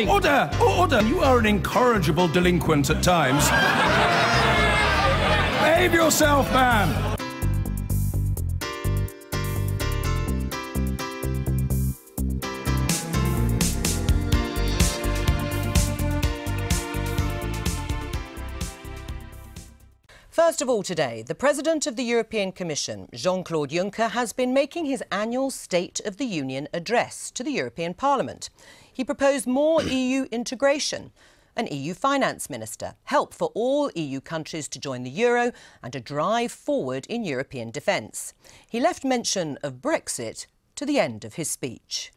Order! Order! You are an incorrigible delinquent at times. Behave yourself, man! First of all today, the President of the European Commission, Jean-Claude Juncker, has been making his annual State of the Union address to the European Parliament. He proposed more EU integration, an EU finance minister, help for all EU countries to join the euro and a drive forward in European defence. He left mention of Brexit to the end of his speech.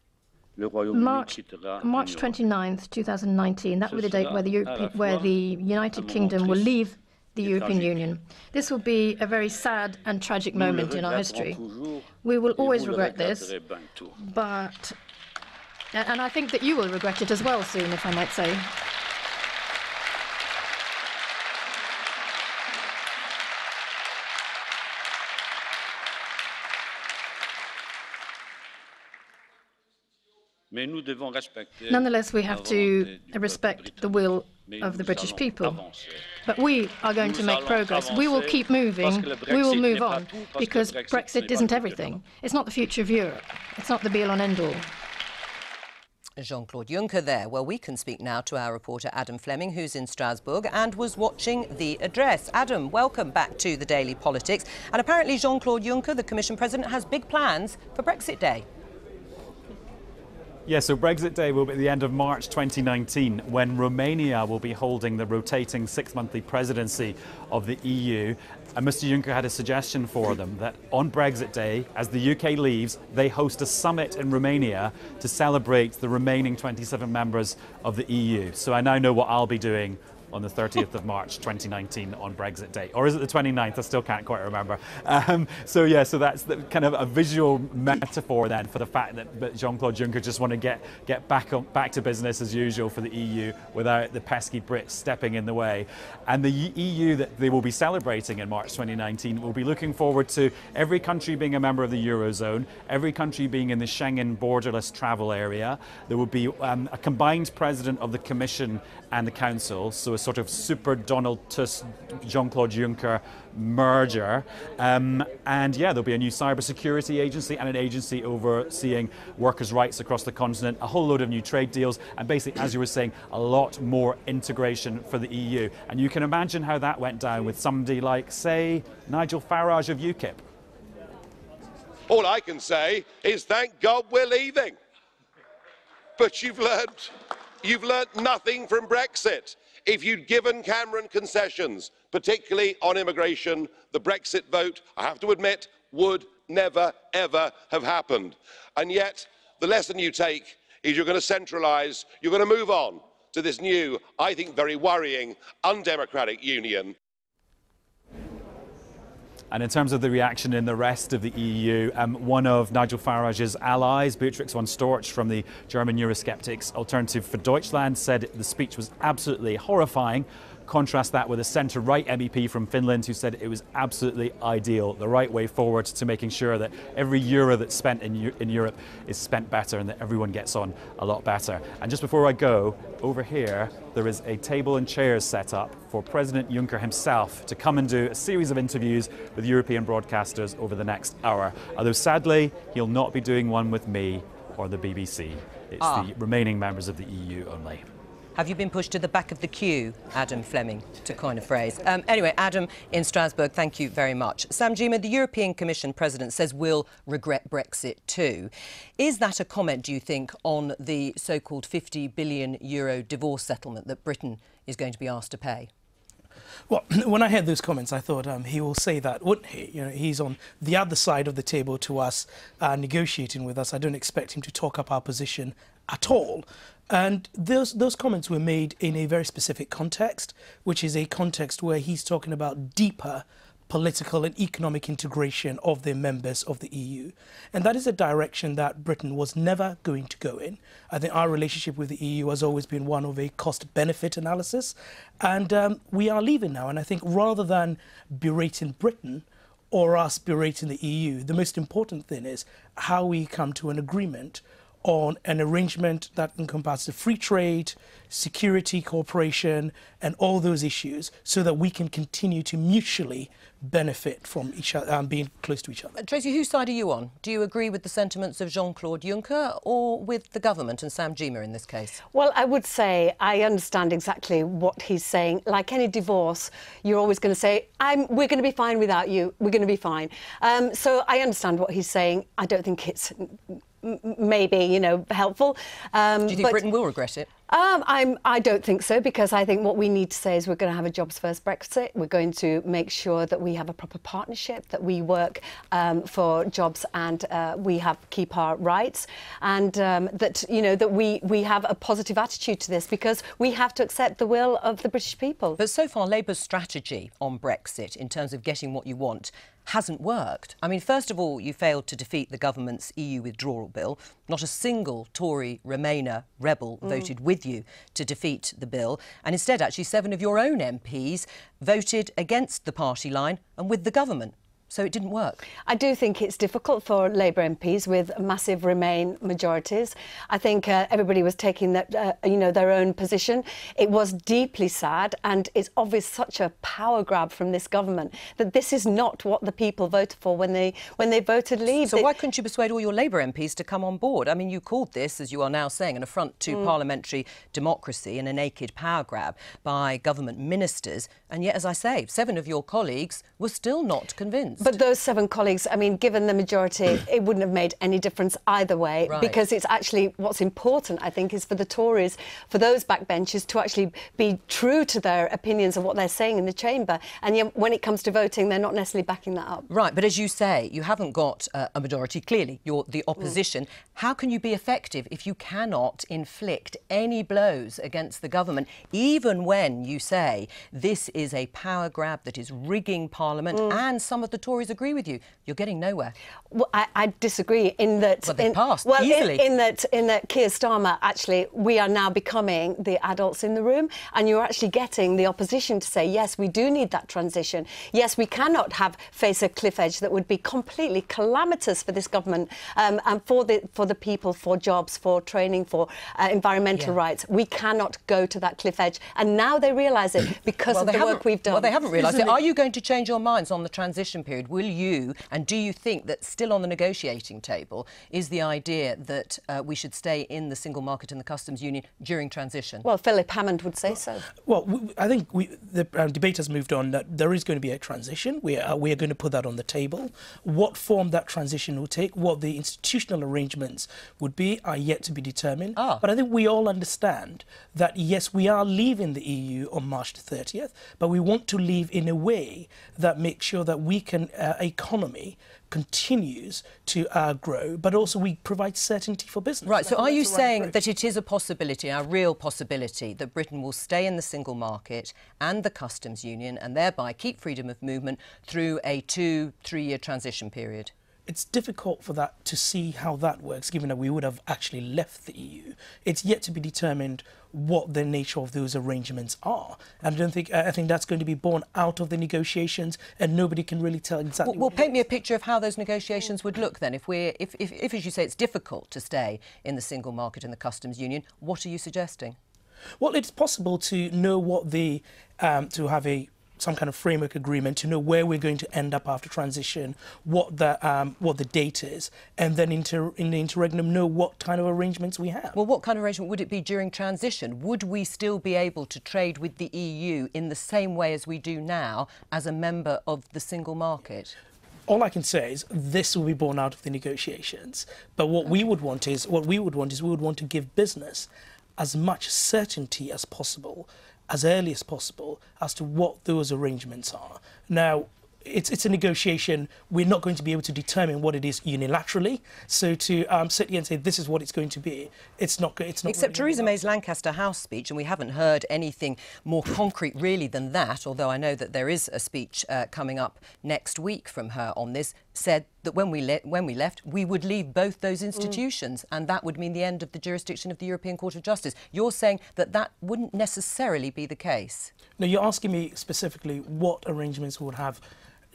March 29th, 2019, that will be the date where the United Kingdom will leave the European Union. This will be a very sad and tragic moment in our history. We will always regret this, and I think that you will regret it as well soon, if I might say. Nonetheless, we have to respect the will of the British people. But we are going to make progress. We will keep moving. We will move on, because Brexit isn't everything. It's not the future of Europe. It's not the be-all and end-all. Jean-Claude Juncker there. Well, we can speak now to our reporter Adam Fleming, who's in Strasbourg and was watching the address. Adam, welcome back to the Daily Politics. And apparently Jean-Claude Juncker, the Commission President, has big plans for Brexit Day. Yeah, so Brexit Day will be at the end of March 2019, when Romania will be holding the rotating six-monthly presidency of the EU. And Mr Juncker had a suggestion for them that on Brexit Day, as the UK leaves, they host a summit in Romania to celebrate the remaining 27 members of the EU. So I now know what I'll be doing on the 30th of March 2019 on Brexit Day. Or is it the 29th? I still can't quite remember. So that's the kind of a visual metaphor then for the fact that Jean-Claude Juncker just want to get back to business as usual for the EU without the pesky Brits stepping in the way. And the EU that they will be celebrating in March 2019 will be looking forward to every country being a member of the Eurozone, every country being in the Schengen borderless travel area. There will be a combined president of the Commission and the Council, so a sort of super Donald Tusk, Jean-Claude Juncker merger. And yeah, there'll be a new cybersecurity agency and an agency overseeing workers' rights across the continent, a whole load of new trade deals, and basically, as you were saying, a lot more integration for the EU. And you can imagine how that went down with somebody like, say, Nigel Farage of UKIP. All I can say is thank God we're leaving. But you've learnt nothing from Brexit. If you'd given Cameron concessions, particularly on immigration, the Brexit vote, I have to admit, would never, ever have happened. And yet, the lesson you take is you're going to centralise, you're going to move on to this new, I think very worrying, undemocratic union. And in terms of the reaction in the rest of the EU, one of Nigel Farage's allies, Beatrix von Storch from the German Eurosceptics Alternative for Deutschland, said the speech was absolutely horrifying. Contrast that with a centre-right MEP from Finland who said it was absolutely ideal, the right way forward to making sure that every euro that's spent in Europe is spent better and that everyone gets on a lot better. And just before I go, over here there is a table and chairs set up for President Juncker himself to come and do a series of interviews with European broadcasters over the next hour. Although sadly, he'll not be doing one with me or the BBC. It's the remaining members of the EU only. Have you been pushed to the back of the queue, Adam Fleming, to coin a phrase? Anyway, Adam in Strasbourg, thank you very much. Sam Gyimah, the European Commission President, says we'll regret Brexit too. Is that a comment, do you think, on the so-called €50 billion divorce settlement that Britain is going to be asked to pay? Well, when I heard those comments, I thought he will say that, wouldn't he? You know, he's on the other side of the table to us, negotiating with us. I don't expect him to talk up our position at all. And those comments were made in a very specific context, which is a context where he's talking about deeper political and economic integration of the members of the EU. And that is a direction that Britain was never going to go in. I think our relationship with the EU has always been one of a cost-benefit analysis. And we are leaving now. And I think rather than berating Britain or us berating the EU, the most important thing is how we come to an agreement on an arrangement that encompasses free trade, security, cooperation, and all those issues, so that we can continue to mutually benefit from each other and being close to each other. Tracy, whose side are you on? Do you agree with the sentiments of Jean-Claude Juncker or with the government and Sam Gyimah in this case? Well, I would say I understand exactly what he's saying. Like any divorce, you're always going to say, we're going to be fine without you, we're going to be fine. So I understand what he's saying. I don't think it's maybe, you know, helpful. Do you think Britain will regret it? I don't think so, because I think what we need to say is we're going to have a jobs first Brexit. We're going to make sure that we have a proper partnership, that we work for jobs and we keep our rights, and that, you know, that we have a positive attitude to this, because we have to accept the will of the British people. But so far, Labour's strategy on Brexit in terms of getting what you want hasn't worked. I mean, first of all, you failed to defeat the government's EU withdrawal bill. Not a single Tory Remainer rebel voted with you to defeat the bill. And instead, actually, 7 of your own MPs voted against the party line and with the government. So it didn't work. I do think it's difficult for Labour MPs with massive Remain majorities. I think everybody was taking that, you know, their own position. It was deeply sad, and it's obvious such a power grab from this government that this is not what the people voted for when they voted Leave. So why couldn't you persuade all your Labour MPs to come on board? I mean, you called this, as you are now saying, an affront to parliamentary democracy and a naked power grab by government ministers, and yet, as I say, 7 of your colleagues were still not convinced. But those 7 colleagues, I mean, given the majority, it wouldn't have made any difference either way, right. Because it's actually what's important, I think, is for the Tories, for those backbenchers to actually be true to their opinions of what they're saying in the chamber. And yet, when it comes to voting, they're not necessarily backing that up. Right, but as you say, you haven't got a majority. Clearly, you're the opposition. How can you be effective if you cannot inflict any blows against the government, even when you say this is a power grab that is rigging Parliament and some of the Tories agree with you? You're getting nowhere. Well, I disagree in that... Well, they passed easily. In that Keir Starmer, actually, we are now becoming the adults in the room, and you're actually getting the opposition to say, yes, we do need that transition. Yes, we cannot face a cliff edge that would be completely calamitous for this government and for the people, for jobs, for training, for environmental rights. We cannot go to that cliff edge. And now they realise it because of the work we've done. Well, they haven't realised it. Are you going to change your minds on the transition period? Will you, and do you think that still on the negotiating table is the idea that we should stay in the single market and the customs union during transition? Well, Philip Hammond would say so. Well, I think the debate has moved on that there is going to be a transition. We are going to put that on the table. What form that transition will take, what the institutional arrangements would be, are yet to be determined. But I think we all understand that, yes, we are leaving the EU on March the 30th, but we want to leave in a way that makes sure that we can, economy continues to grow, but also we provide certainty for business. Right, so are you saying that it is a possibility, a real possibility, that Britain will stay in the single market and the customs union and thereby keep freedom of movement through a 2-3-year transition period? It's difficult for that to see how that works, given that we would have actually left the EU. It's yet to be determined what the nature of those arrangements are. And I think that's going to be born out of the negotiations, and nobody can really tell exactly. Well, paint me a picture of how those negotiations would look then. If, as you say, it's difficult to stay in the single market and the customs union, what are you suggesting? Well, it's possible to know what to have some kind of framework agreement, to know where we're going to end up after transition, what the date is, and then in the interregnum know what kind of arrangements we have. Well, what kind of arrangement would it be during transition? Would we still be able to trade with the EU in the same way as we do now as a member of the single market? All I can say is this will be born out of the negotiations. But what we would want is we would want to give business as much certainty as possible, as early as possible, as to what those arrangements are. Now, it's a negotiation. We're not going to be able to determine what it is unilaterally. So to sit here and say this is what it's going to be, it's not. Except Theresa May's Lancaster House speech, and we haven't heard anything more concrete really than that. Although I know that there is a speech coming up next week from her on this. Said that when we left, we would leave both those institutions, and that would mean the end of the jurisdiction of the European Court of Justice. You're saying that that wouldn't necessarily be the case. No, you're asking me specifically what arrangements we would have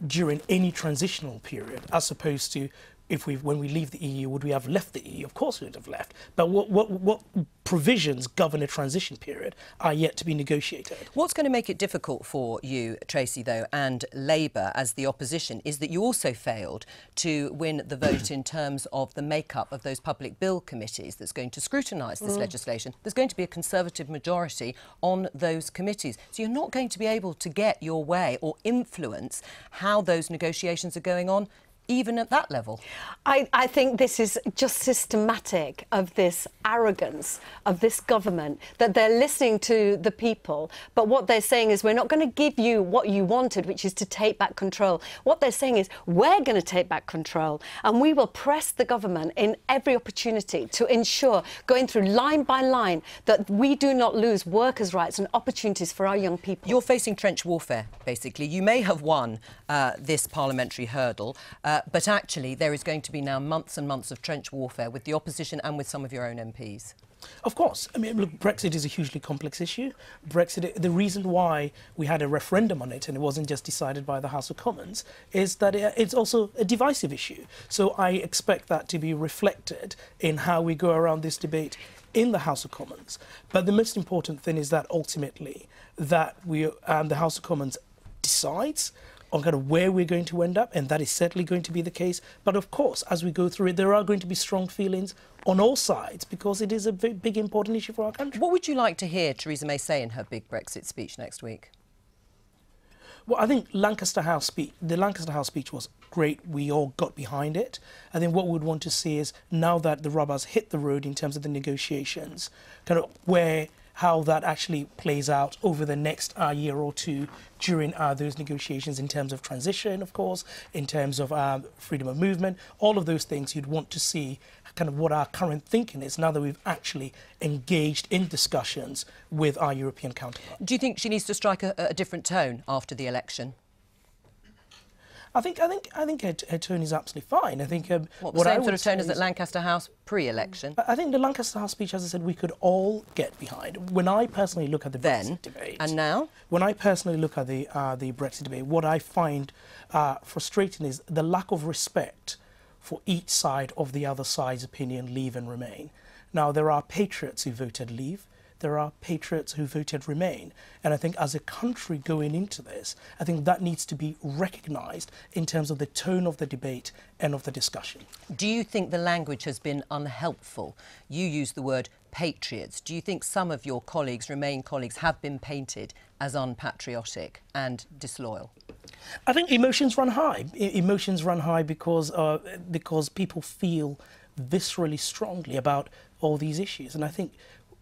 during any transitional period, as opposed to when we leave the EU, would we have left the EU? Of course we would have left. But what provisions govern a transition period are yet to be negotiated. What's going to make it difficult for you, Tracy, though, and Labour as the opposition is that you also failed to win the vote in terms of the makeup of those public bill committees that's going to scrutinise this legislation. There's going to be a Conservative majority on those committees. So you're not going to be able to get your way or influence how those negotiations are going on, even at that level. I think this is just systematic of this arrogance of this government, that they're listening to the people, but what they're saying is we're not going to give you what you wanted, which is to take back control. What they're saying is we're going to take back control, and we will press the government in every opportunity to ensure, going through line by line, that we do not lose workers' rights and opportunities for our young people. You're facing trench warfare, basically. You may have won this parliamentary hurdle, but actually there is going to be now months and months of trench warfare with the opposition and with some of your own MPs. Of course. I mean, look, Brexit is a hugely complex issue. Brexit, the reason why we had a referendum on it and it wasn't just decided by the House of Commons is that it's also a divisive issue. So I expect that to be reflected in how we go around this debate in the House of Commons. But the most important thing is that ultimately that the House of Commons decides on kind of where we're going to end up, and that is certainly going to be the case. But of course, as we go through it, there are going to be strong feelings on all sides because it is a very big, important issue for our country. What would you like to hear Theresa May say in her big Brexit speech next week? Well, I think the Lancaster House speech was great. We all got behind it. I think what we would want to see is, now that the rubber's hit the road in terms of the negotiations, kind of how that actually plays out over the next year or two during those negotiations, in terms of transition, of course, in terms of freedom of movement, all of those things. You'd want to see kind of what our current thinking is now that we've actually engaged in discussions with our European counterparts. Do you think she needs to strike a different tone after the election? I think her tone is absolutely fine. I think the same sort of tone as at Lancaster House pre-election? I think the Lancaster House speech, as I said, we could all get behind. When I personally look at the Brexit debate, and now, when I personally look at the Brexit debate, what I find frustrating is the lack of respect for each side of the other side's opinion, leave and remain. Now, there are patriots who voted leave. There are patriots who voted remain. And I think as a country going into this, I think that needs to be recognised in terms of the tone of the debate and of the discussion. Do you think the language has been unhelpful? You used the word patriots. Do you think some of your colleagues, Remain colleagues, have been painted as unpatriotic and disloyal? I think emotions run high. Emotions run high because people feel viscerally strongly about all these issues. And I think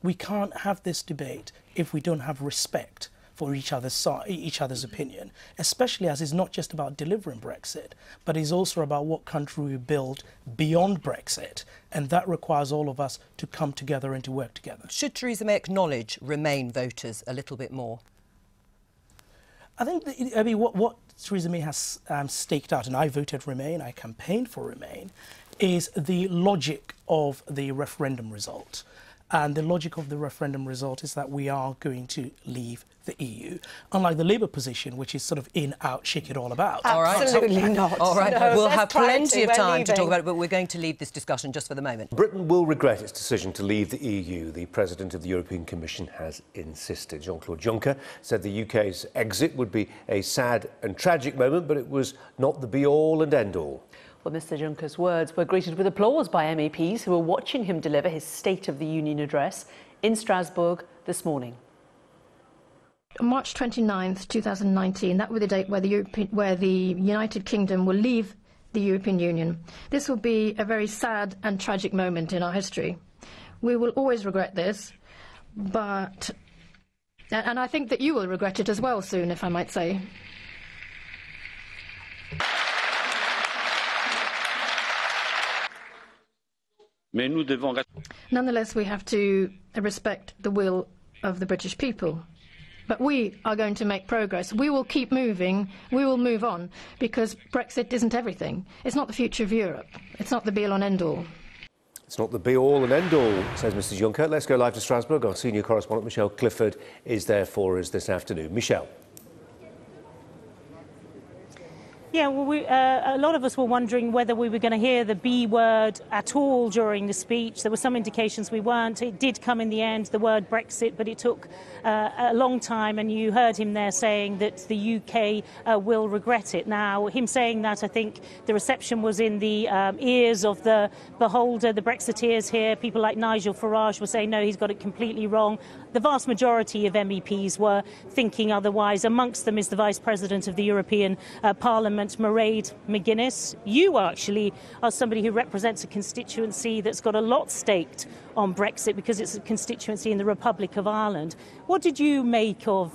we can't have this debate if we don't have respect for each other's opinion, especially as it's not just about delivering Brexit, but it's also about what country we build beyond Brexit, and that requires all of us to come together and to work together. Should Theresa May acknowledge Remain voters a little bit more? I think what Theresa May has staked out, and I voted Remain, I campaigned for Remain, is the logic of the referendum result. And the logic of the referendum result is that we are going to leave the EU, unlike the Labour position, which is sort of in, out, shake it all about. Absolutely not. All right, no, we'll have plenty of time to talk about it, but we're going to leave this discussion just for the moment. Britain will regret its decision to leave the EU, the President of the European Commission has insisted. Jean-Claude Juncker said the UK's exit would be a sad and tragic moment, but it was not the be-all and end-all. Well, Mr Juncker's words were greeted with applause by MEPs who were watching him deliver his State of the Union address in Strasbourg this morning. March 29th, 2019, that was the date where the United Kingdom will leave the European Union. This will be a very sad and tragic moment in our history. We will always regret this, and I think that you will regret it as well soon, if I might say. Nonetheless, we have to respect the will of the British people. But we are going to make progress. We will keep moving. We will move on, because Brexit isn't everything. It's not the future of Europe. It's not the be-all and end-all. It's not the be-all and end-all, says Mr Juncker. Let's go live to Strasbourg. Our senior correspondent, Michelle Clifford, is there for us this afternoon. Michelle. Yeah, well, a lot of us were wondering whether we were going to hear the B word at all during the speech. There were some indications we weren't. It did come in the end, the word Brexit, but it took a long time, and you heard him there saying that the UK will regret it. Now, him saying that, I think the reception was in the ears of the beholder, the Brexiteers here. People like Nigel Farage were saying, no, he's got it completely wrong. The vast majority of MEPs were thinking otherwise. Amongst them is the Vice President of the European Parliament, Mairead McGuinness. You actually are somebody who represents a constituency that's got a lot staked on Brexit because it's a constituency in the Republic of Ireland. What did you make of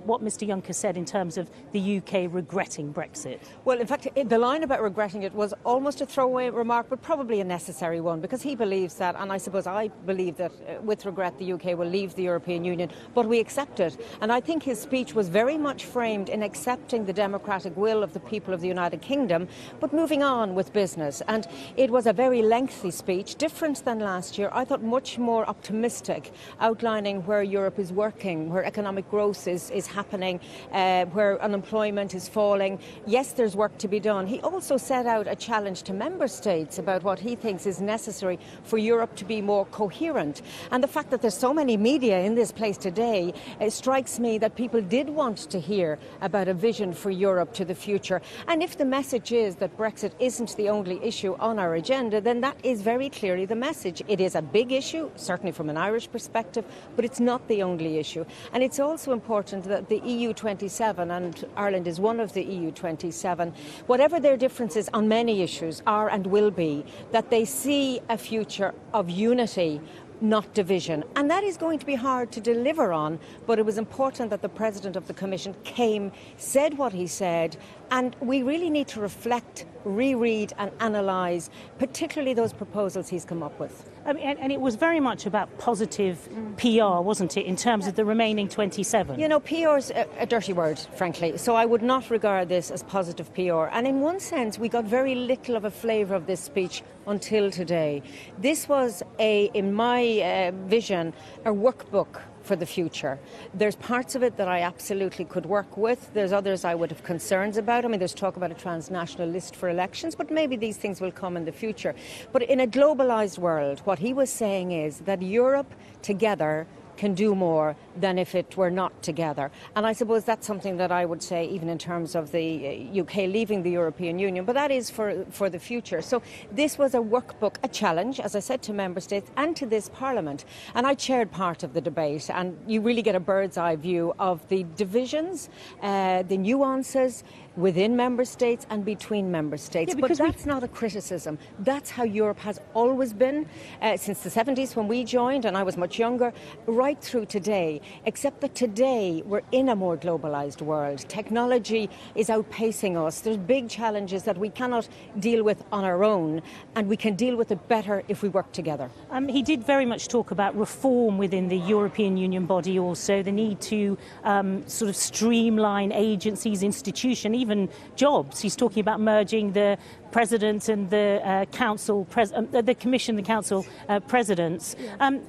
what Mr Juncker said in terms of the UK regretting Brexit? Well, in fact, the line about regretting it was almost a throwaway remark, but probably a necessary one, because he believes that, and I suppose I believe that with regret the UK will leave the European Union, but we accept it. And I think his speech was very much framed in accepting the democratic will of the people of the United Kingdom, but moving on with business. And it was a very lengthy speech, different than last year. I thought much more optimistic, outlining where Europe is working, where economic growth is happening, where unemployment is falling. Yes, there's work to be done. He also set out a challenge to member states about what he thinks is necessary for Europe to be more coherent. And the fact that there's so many media in this place today, it strikes me that people did want to hear about a vision for Europe to the future. And if the message is that Brexit isn't the only issue on our agenda, then that is very clearly the message. It is a big issue, certainly from an Irish perspective, but it's not the only issue. And it's also important that the EU27, and Ireland is one of the EU27, whatever their differences on many issues are and will be, that they see a future of unity, not division. And that is going to be hard to deliver on, but it was important that the President of the Commission came, said what he said, and we really need to reflect, reread and analyse, particularly those proposals he's come up with. And it was very much about positive PR, wasn't it, in terms of the remaining 27? You know, PR is a dirty word, frankly, so I would not regard this as positive PR. And in one sense, we got very little of a flavour of this speech until today. This was, in my vision, a workbook for the future. There's parts of it that I absolutely could work with. There's others I would have concerns about. I mean, there's talk about a transnational list for elections, but maybe these things will come in the future. But in a globalised world, what he was saying is that Europe together can do more than if it were not together. And I suppose that's something that I would say even in terms of the UK leaving the European Union, but that is for the future. So this was a workbook, a challenge, as I said, to Member States and to this Parliament. And I chaired part of the debate, and you really get a bird's eye view of the divisions, the nuances within Member States and between Member States. Yeah, but that's not a criticism. That's how Europe has always been since the 70s when we joined, and I was much younger, right through today, except that today we're in a more globalised world. Technology is outpacing us. There's big challenges that we cannot deal with on our own, and we can deal with it better if we work together. He did very much talk about reform within the European Union body also, the need to sort of streamline agencies, institutions, even jobs. He's talking about merging the President and the Council, the Commission, the Council presidents.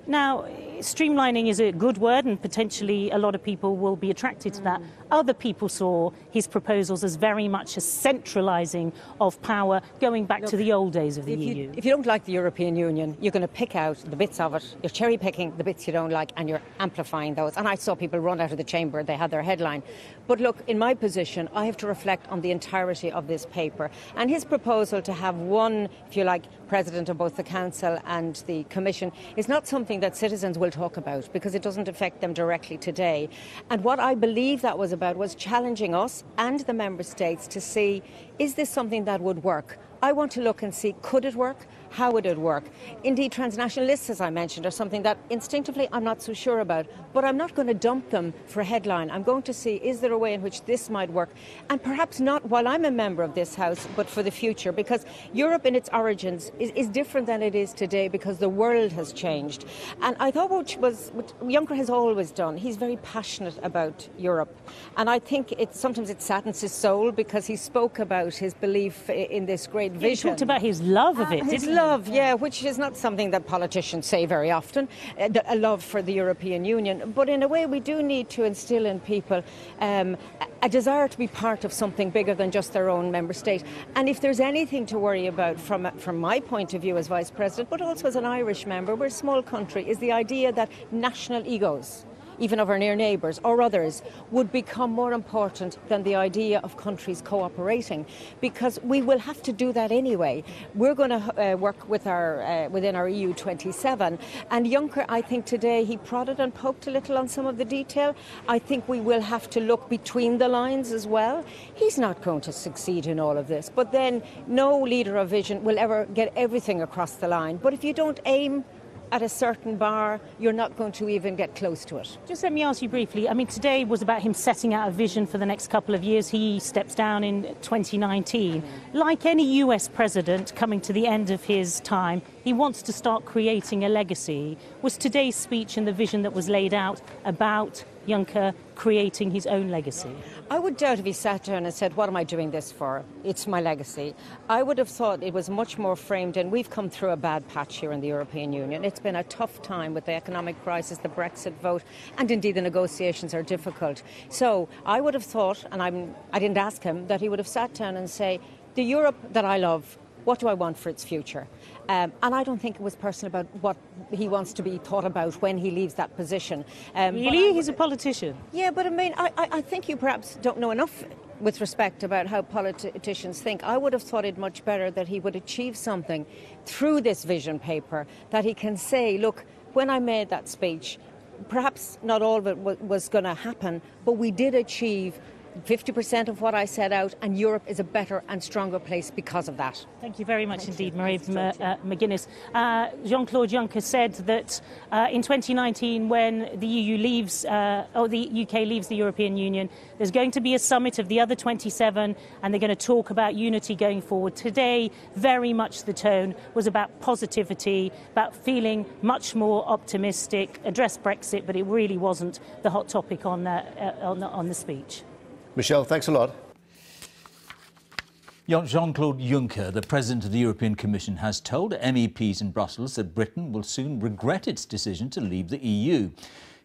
Now, streamlining is a good word, and potentially a lot of people will be attracted to that. Other people saw his proposals as very much a centralising of power, going back to the old days of the EU. If you don't like the European Union, you're going to pick out the bits of it, you're cherry-picking the bits you don't like, and you're amplifying those. And I saw people run out of the chamber, they had their headline. But look, in my position, I have to reflect on the entirety of this paper. And his proposal to have one, if you like, President of both the Council and the Commission is not something that citizens will talk about, because it doesn't affect them directly today. And what I believe that was about was challenging us and the Member States to see, is this something that would work? I want to look and see, could it work? How would it work? Indeed, transnational lists, as I mentioned, are something that instinctively I'm not so sure about, but I'm not going to dump them for a headline. I'm going to see, is there a way in which this might work? And perhaps not while I'm a member of this House, but for the future, because Europe in its origins is different than it is today, because the world has changed. And I thought what Juncker has always done, he's very passionate about Europe. And I think sometimes it saddens his soul, because he spoke about his belief in this great vision. He talked about his love of it, didn't he? love, yeah, which is not something that politicians say very often, a love for the European Union. But in a way, we do need to instill in people a desire to be part of something bigger than just their own member state. And if there's anything to worry about from my point of view as Vice President, but also as an Irish member, we're a small country, is the idea that national egos, even of our near neighbours or others, would become more important than the idea of countries cooperating, because we will have to do that anyway. We're going to work with within our EU 27, and Juncker, I think today he prodded and poked a little on some of the detail. I think we will have to look between the lines as well. He's not going to succeed in all of this, but then no leader of vision will ever get everything across the line. But if you don't aim at a certain bar, you're not going to even get close to it. Just let me ask you briefly, I mean, today was about him setting out a vision for the next couple of years. He steps down in 2019. Like any US president coming to the end of his time, he wants to start creating a legacy. Was today's speech and the vision that was laid out about Juncker creating his own legacy? I would doubt if he sat down and said, what am I doing this for? It's my legacy. I would have thought it was much more framed, and we've come through a bad patch here in the European Union. It's been a tough time with the economic crisis, the Brexit vote, and indeed the negotiations are difficult. So I would have thought, and I didn't ask him, that he would have sat down and say, the Europe that I love, what do I want for its future? And I don't think it was personal about what he wants to be thought about when he leaves that position. Really? He's a politician. Yeah, but I mean, I think you perhaps don't know enough with respect about how politicians think. I would have thought it much better that he would achieve something through this vision paper, that he can say, look, when I made that speech, perhaps not all of it was going to happen, but we did achieve 50% of what I set out, and Europe is a better and stronger place because of that. Thank you very much indeed, Marie McGuinness. Jean-Claude Juncker said that in 2019, when the EU leaves, or the UK leaves the European Union, there's going to be a summit of the other 27, and they're going to talk about unity going forward. Today, very much the tone was about positivity, about feeling much more optimistic, address Brexit, but it really wasn't the hot topic on the speech. Michelle, thanks a lot. Jean-Claude Juncker, the President of the European Commission, has told MEPs in Brussels that Britain will soon regret its decision to leave the EU.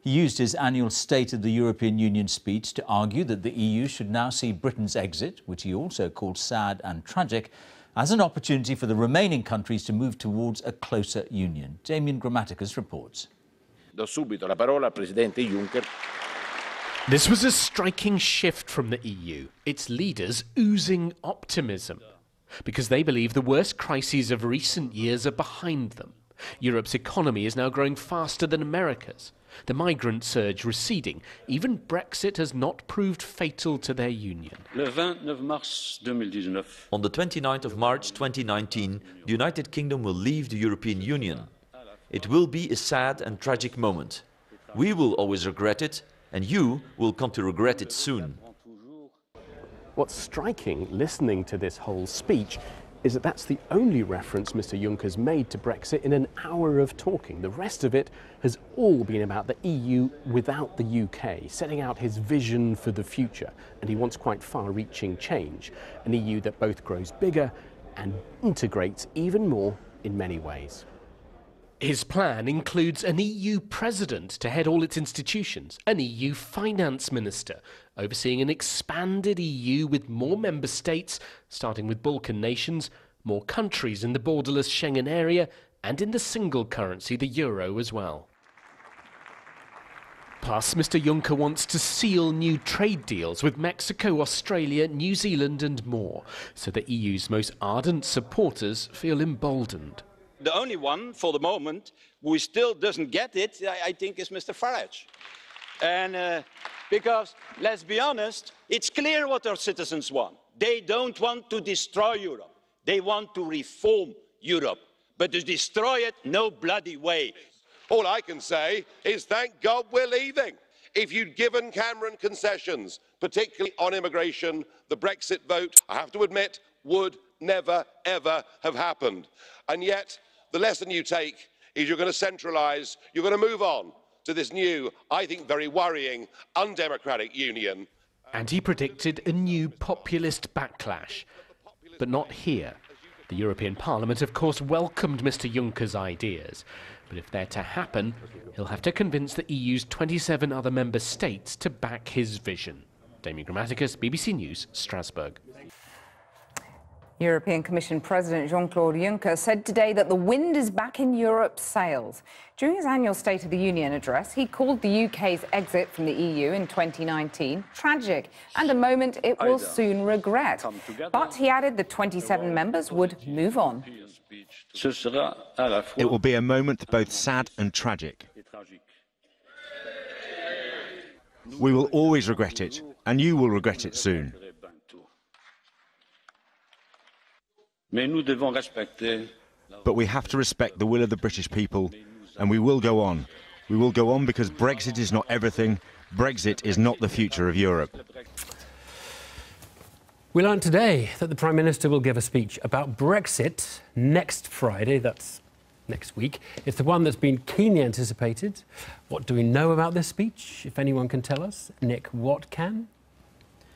He used his annual State of the European Union speech to argue that the EU should now see Britain's exit, which he also called sad and tragic, as an opportunity for the remaining countries to move towards a closer union. Damien Grammaticus reports. Do subito la parola al Presidente Juncker. This was a striking shift from the EU, its leaders oozing optimism, because they believe the worst crises of recent years are behind them. Europe's economy is now growing faster than America's, the migrant surge receding. Even Brexit has not proved fatal to their union. On the 29th of March 2019, the United Kingdom will leave the European Union. It will be a sad and tragic moment. We will always regret it, and you will come to regret it soon. What's striking, listening to this whole speech, is that that's the only reference Mr. Juncker's made to Brexit in an hour of talking. The rest of it has all been about the EU without the UK, setting out his vision for the future. And he wants quite far-reaching change, an EU that both grows bigger and integrates even more in many ways. His plan includes an EU president to head all its institutions, an EU finance minister, overseeing an expanded EU with more member states, starting with Balkan nations, more countries in the borderless Schengen area, and in the single currency, the euro, as well. Plus, Mr. Juncker wants to seal new trade deals with Mexico, Australia, New Zealand and more, so the EU's most ardent supporters feel emboldened. The only one, for the moment, who still doesn't get it, I think, is Mr. Farage. And because, let's be honest, it's clear what our citizens want. They don't want to destroy Europe. They want to reform Europe. But to destroy it, no bloody way. All I can say is thank God we're leaving. If you'd given Cameron concessions, particularly on immigration, the Brexit vote, I have to admit, would never, ever have happened. And yet, the lesson you take is you're going to centralise, you're going to move on to this new, I think very worrying, undemocratic union. And he predicted a new populist backlash. But not here. The European Parliament, of course, welcomed Mr Juncker's ideas. But if they're to happen, he'll have to convince the EU's 27 other member states to back his vision. Damien Grammaticus, BBC News, Strasbourg. European Commission President Jean-Claude Juncker said today that the wind is back in Europe's sails. During his annual State of the Union address, he called the UK's exit from the EU in 2019 tragic and a moment it will soon regret. But he added the 27 members would move on. It will be a moment both sad and tragic. We will always regret it, and you will regret it soon. But we have to respect the will of the British people, and we will go on. We will go on because Brexit is not everything. Brexit is not the future of Europe. We learned today that the Prime Minister will give a speech about Brexit next Friday. That's next week. It's the one that's been keenly anticipated. What do we know about this speech? If anyone can tell us. Nick, what can?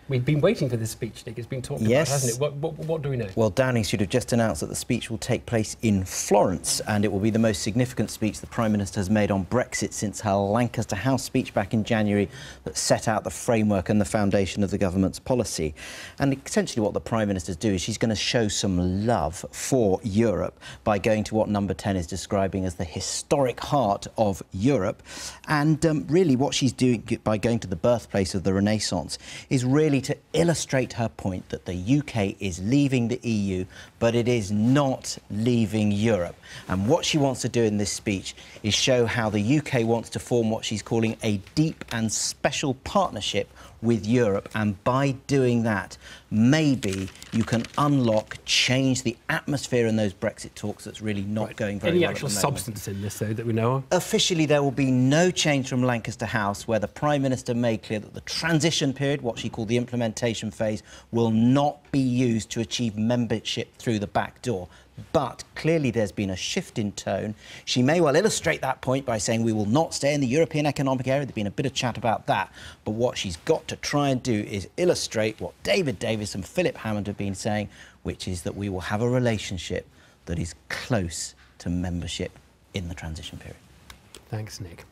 We've been waiting for this speech, Nick. It's been talked about, hasn't it? What do we know? Well, Downing Street have just announced that the speech will take place in Florence, and it will be the most significant speech the Prime Minister has made on Brexit since her Lancaster House speech back in January that set out the framework and the foundation of the government's policy. And essentially what the Prime Minister's do is she's going to show some love for Europe by going to what Number 10 is describing as the historic heart of Europe. And really what she's doing by going to the birthplace of the Renaissance is really to illustrate her point that the UK is leaving the EU, but it is not leaving Europe. And what she wants to do in this speech is show how the UK wants to form what she's calling a deep and special partnership with Europe, and by doing that, maybe you can change the atmosphere in those Brexit talks that's really not going very well. Any actual substance in this, though, that we know of? Officially, there will be no change from Lancaster House, where the Prime Minister made clear that the transition period, what she called the implementation phase, will not be used to achieve membership through the back door. But clearly there's been a shift in tone. She may well illustrate that point by saying we will not stay in the European Economic Area. There's been a bit of chat about that. But what she's got to try and do is illustrate what David Davis and Philip Hammond have been saying, which is that we will have a relationship that is close to membership in the transition period. Thanks, Nick.